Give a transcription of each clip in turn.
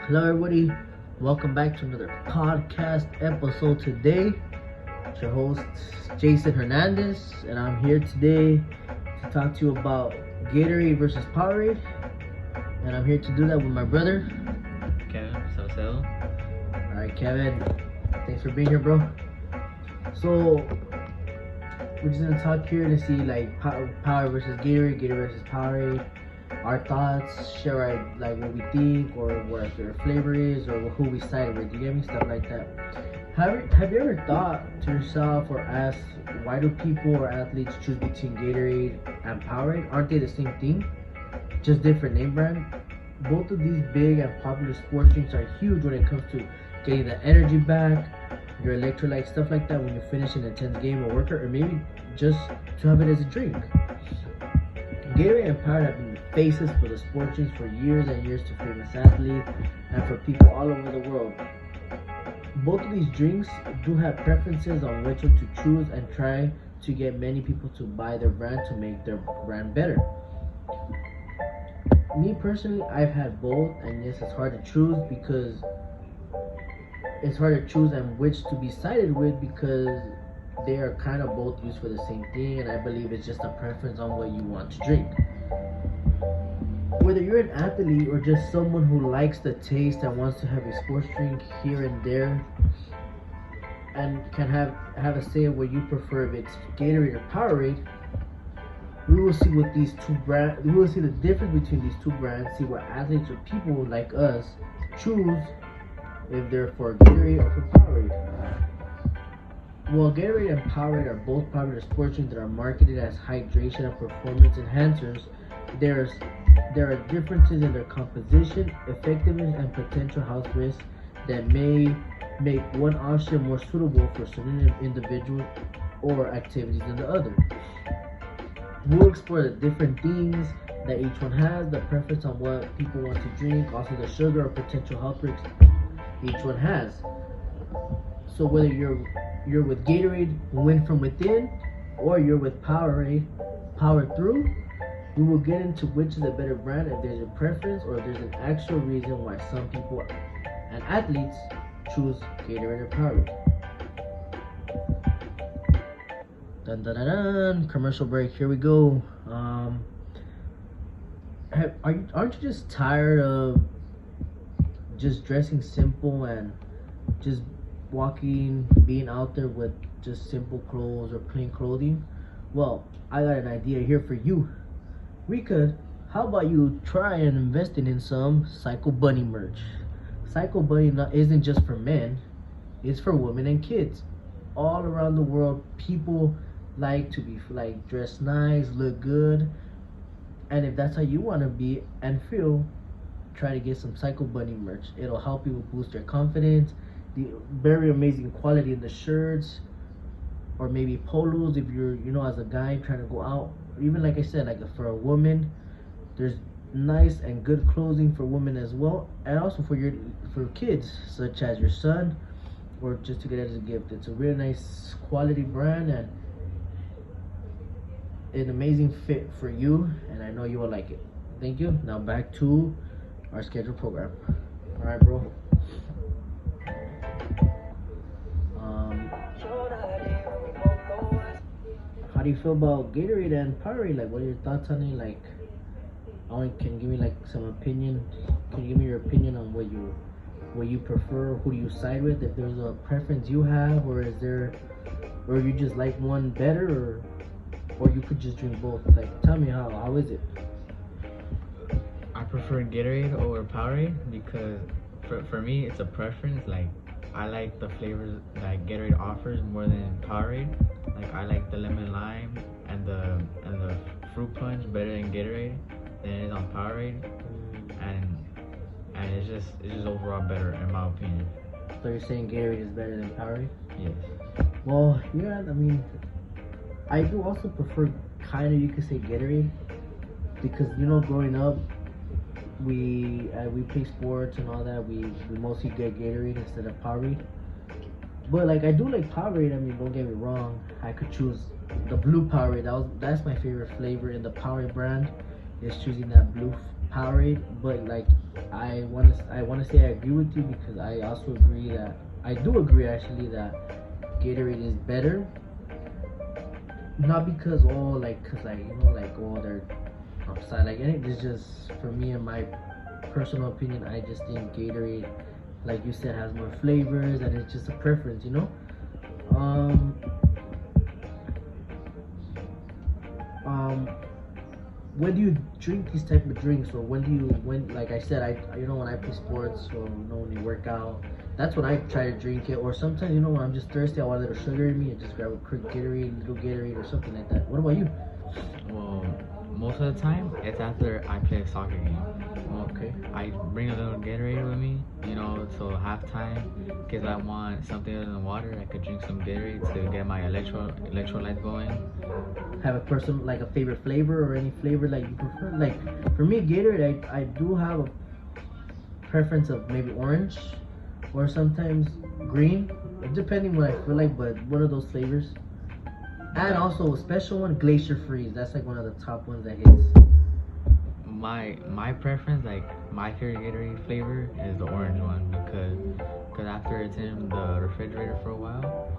Hello, everybody. Welcome back to another podcast episode. Today, it's your host Jason Hernandez, and I'm here today to talk to you about Gatorade versus Powerade. And I'm here to do that with my brother, Kevin Salcedo. All right, Kevin. Thanks for being here, bro. So we're just gonna talk here to see like Power versus Gatorade, Gatorade versus Powerade. Our thoughts, share our, like what we think, or what our favorite flavor is, or who we sided with. You get me? Stuff like that. Have you ever thought to yourself or asked why do people or athletes choose between Gatorade and Powerade? Aren't they the same thing? Just different name brand? Both of these big and popular sports drinks are huge when it comes to getting the energy back, your electrolytes, stuff like that when you finish an intense game or workout, or maybe just to have it as a drink. Gatorade and Powerade have been faces for the sports drinks for years and years to famous athletes and for people all over the world. Both of these drinks do have preferences on which one to choose and try to get many people to buy their brand to make their brand better. Me personally, I've had both, and yes, it's hard to choose because it's hard to choose and which to be sided with because they are kind of both used for the same thing, and I believe it's just a preference on what you want to drink. Whether you're an athlete or just someone who likes the taste and wants to have a sports drink here and there and can have a say of what you prefer, if it's Gatorade or Powerade, we will see what these two brands, we will see the difference between these two brands, see what athletes or people like us choose if they're for Gatorade or for Powerade. While Gatorade and Powerade are both popular sports drinks that are marketed as hydration and performance enhancers, there are differences in their composition, effectiveness, and potential health risks that may make one option more suitable for certain individuals or activities than the other. We'll explore the different things that each one has, the preference on what people want to drink, also the sugar or potential health risks each one has. So whether you're with Gatorade, win from within, or you're with Powerade, power through, we will get into which is a better brand, if there's a preference or if there's an actual reason why some people and athletes choose Gatorade or Powerade. Dun dun dun dun. Commercial break. Here we go. Aren't you just tired of just dressing simple and just walking, being out there with just simple clothes or plain clothing? Well, I got an idea here for you. How about you try and investing in some Psycho Bunny merch? Psycho Bunny isn't just for men, it's for women and kids. All around the world, people like to be like dressed nice, look good, and if that's how you want to be and feel, try to get some Psycho Bunny merch. It'll help you boost your confidence. The very amazing quality in the shirts, or maybe polos if you're, as a guy trying to go out. Even like I said, like for a woman, there's nice and good clothing for women as well, and also for kids, such as your son, or just to get it as a gift. It's a really nice quality brand and an amazing fit for you, and I know you will like it. Thank you. Now back to our scheduled program. All right, bro. How do you feel about Gatorade and Powerade? Like, what are your thoughts on it? Like, can you give me like some opinion? Can you give me your opinion on what you prefer? Who do you side with? If there's a preference you have, or you just like one better, or you could just drink both. Like, tell me how is it? I prefer Gatorade over Powerade because for me it's a preference. Like, I like the flavors that Gatorade offers more than Powerade. Like, I like the lemon lime and the fruit punch better than Gatorade than it is on Powerade, and it's just overall better in my opinion. So you're saying Gatorade is better than Powerade? Yes. Well, yeah. I mean, I do also prefer you could say Gatorade because growing up, we play sports and all that. We mostly get Gatorade instead of Powerade. But like, I do like Powerade. I mean, don't get me wrong. I could choose the blue Powerade. That's my favorite flavor in the Powerade brand. Is choosing that blue Powerade, but like I wanna say I agree with you because I also agree that I do agree actually that Gatorade is better. Not because cause like they're upside like it's just for me in my personal opinion. I just think Gatorade, like you said, has more flavors and it's just a preference, you know. Um, um, when do you drink these type of drinks, or when like I said, when I play sports, or when you work out, that's when I try to drink it. Or sometimes when I'm just thirsty, I want a little sugar in me and just grab a quick Gatorade, little Gatorade or something like that. What about you? Well, most of the time it's after I play a soccer game. Okay. I bring a little Gatorade with me, so halftime, because I want something other than water. I could drink some Gatorade to get my electrolytes going. Have a person like a favorite flavor or any flavor like you prefer? Like for me, Gatorade, I do have a preference of maybe orange or sometimes green, depending what I feel like. But one of those flavors, and also a special one, Glacier Freeze. That's like one of the top ones that hits. My preference, like my favorite Gatorade flavor, is the orange one because after it's in the refrigerator for a while,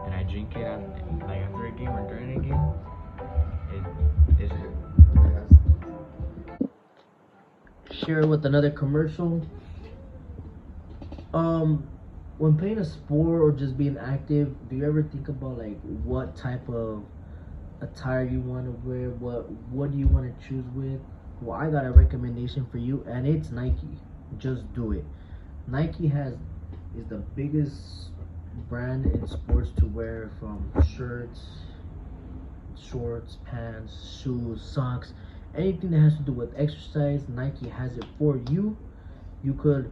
and I drink it after a game or during a game, it's Share with another commercial. Um, when playing a sport or just being active, do you ever think about like what type of attire you want to wear? What do you want to choose with? Well, I got a recommendation for you, and it's Nike. Just do it. Nike is the biggest brand in sports to wear, from shirts, shorts, pants, shoes, socks, anything that has to do with exercise. Nike has it for you. You could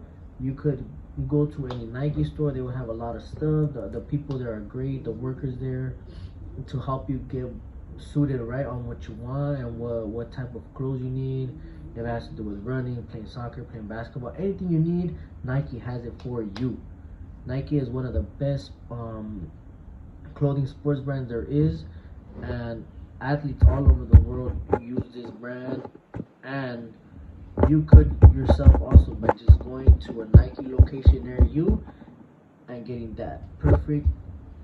go to any Nike store. They will have a lot of stuff. The people there are great. The workers there to help you get suited right on what you want and what type of clothes you need. If it has to do with running, playing soccer, playing basketball, anything you need, Nike has it for you. Nike is one of the best clothing sports brands there is, and athletes all over the world use this brand. And you could yourself also, by just going to a Nike location near you and getting that perfect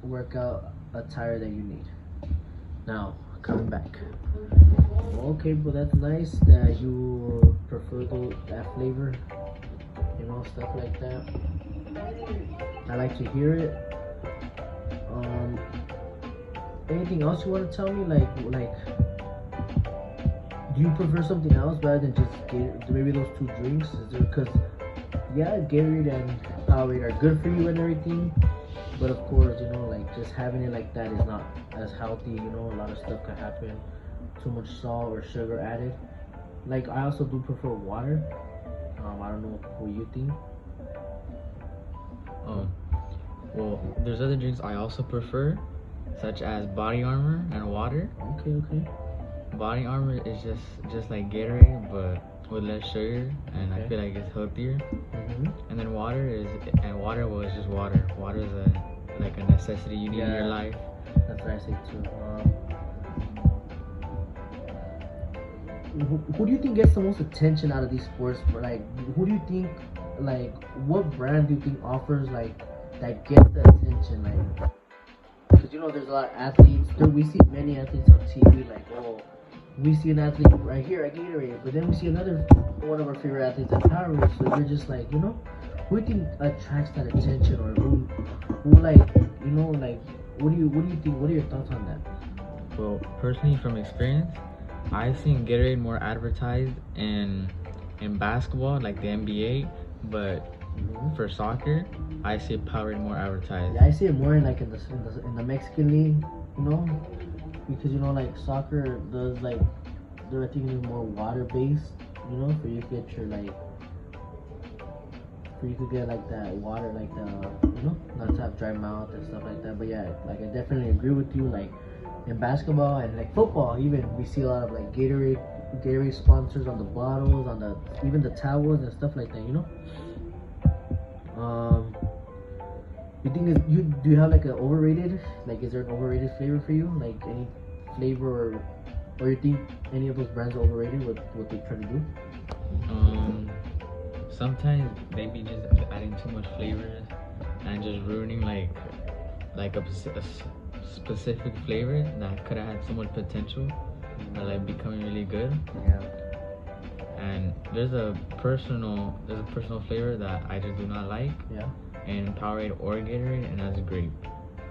workout attire that you need. Now, coming back. Okay, but that's nice that you prefer that flavor, stuff like that. I like to hear it. Anything else you want to tell me? Like, do you prefer something else rather than just maybe those two drinks? Is there, because yeah, Gatorade and Powerade are good for you and everything, but of course, like just having it like that is not as healthy. A lot of stuff can happen. Too much salt or sugar added. Like I also do prefer water. I don't know what you think. Oh, well, there's other drinks I also prefer, such as Body Armor and water. Okay. Body Armor is just like Gatorade, but with less sugar, and I feel like it's healthier. And then water was just water. Water is a necessity you need in your life. That's what I say too. Who do you think gets the most attention out of these sports? Like, who do you think, like, what brand do you think offers like that gets the attention? Like, because there's a lot of athletes. We see many athletes on TV. Like, oh, we see an athlete right here at Gatorade, but then we see another one of our favorite athletes at Powerade. So you're just like, who do you think attracts that attention, or who like, like, what do you think? What are your thoughts on that? Well, personally, from experience, I've seen Gatorade more advertised in basketball, like the NBA, but for soccer, I see Powerade more advertised. Yeah, I see it more in the Mexican league, because like soccer does like I think it's more water based, for you to get your for you to get like that water, like the not to have dry mouth and stuff like that. But yeah, like I definitely agree with you. Like in basketball and like football, even we see a lot of like Gatorade sponsors on the bottles, on even the towels and stuff like that. You think do you have like an overrated? Like, is there an overrated flavor for you? Like any flavor, or you think any of those brands are overrated? What they try to do? Sometimes they be just adding too much flavors and just ruining like a specific flavor that could have had so much potential or like becoming really good. Yeah. And there's a personal flavor that I just do not like Yeah. in Powerade or Gatorade, and that's grape.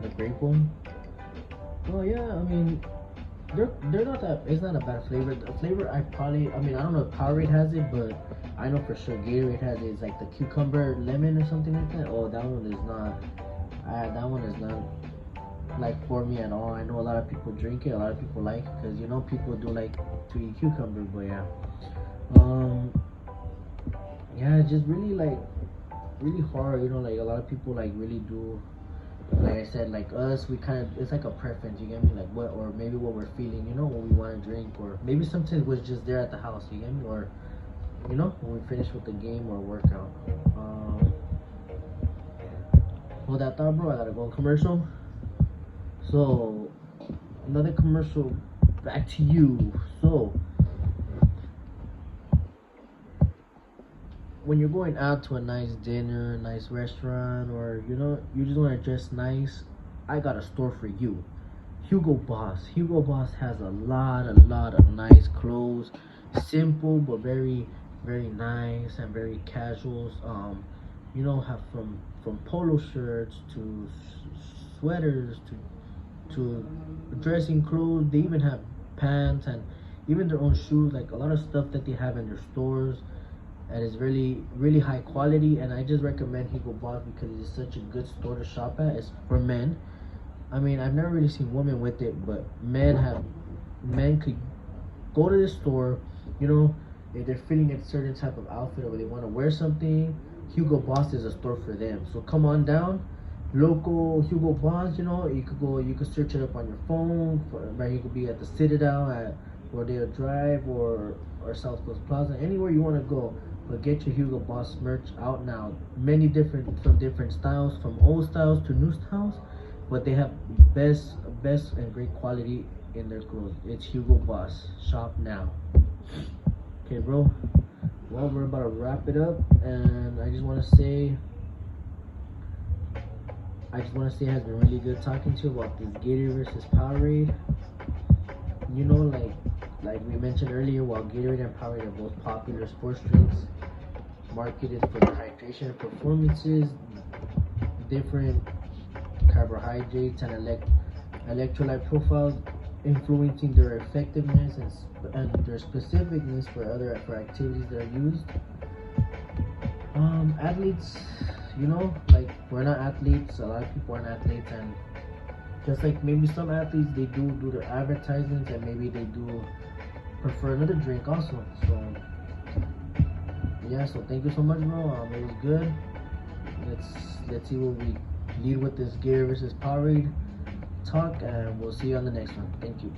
The grape one. Oh yeah, I mean, they're not that. It's not a bad flavor. The flavor I mean, I don't know if Powerade has it, but I know for sure Gatorade has it. It's like the cucumber lemon or something like that. Oh, that one is not. That one is not like for me at all. I know a lot of people drink it. A lot of people like it because you know people do like to eat cucumber. But yeah, um, yeah, it's just really like really hard. You know, like a lot of people like really do. Like I said, like us, we kind of, it's like a preference, you get me? Like what, or maybe what we're feeling, you know, what we want to drink, or maybe sometimes we're just there at the house, you get me? Or, you know, when we finish with the game or workout. Hold that thought, bro. I gotta go on commercial. So, another commercial, back to you. So, when you're going out to a nice dinner, nice restaurant, or you know, you just want to dress nice, I got a store for you. Hugo Boss. Hugo Boss has a lot of nice clothes, simple but very, very nice and very casuals. You know, have from polo shirts to sweaters to dressing clothes. They even have pants and even their own shoes. Like a lot of stuff that they have in their stores, and it's really high quality. And I just recommend Hugo Boss because it's such a good store to shop at. It's for men. I mean, I've never really seen women with it, but men could go to the store, you know, if they're feeling a certain type of outfit or they want to wear something, Hugo Boss is a store for them. So come on down, local Hugo Boss. You know, you could search it up on your phone. Right, you could be at the Citadel at Rodeo Drive or South Coast Plaza, anywhere you want to go. But get your Hugo Boss merch out now. Many different styles, from old styles to new styles, but they have best and great quality in their clothes. It's Hugo Boss. Shop now. Okay, bro. Well, we're about to wrap it up, and I just want to say it has been really good talking to you about this Gatorade versus Powerade. You know, like we mentioned earlier, while Gatorade and Powerade are both popular sports drinks, marketed for their hydration performances, different carbohydrates and electrolyte profiles, influencing their effectiveness and their specificness for activities that are used. Athletes, you know, like we're not athletes. A lot of people aren't athletes, and just like maybe some athletes, they do their advertisements, and maybe they do prefer another drink also. So yeah, so thank you so much, bro. It was good. Let's see what we lead with this Gatorade versus Powerade talk, and we'll see you on the next one. Thank you.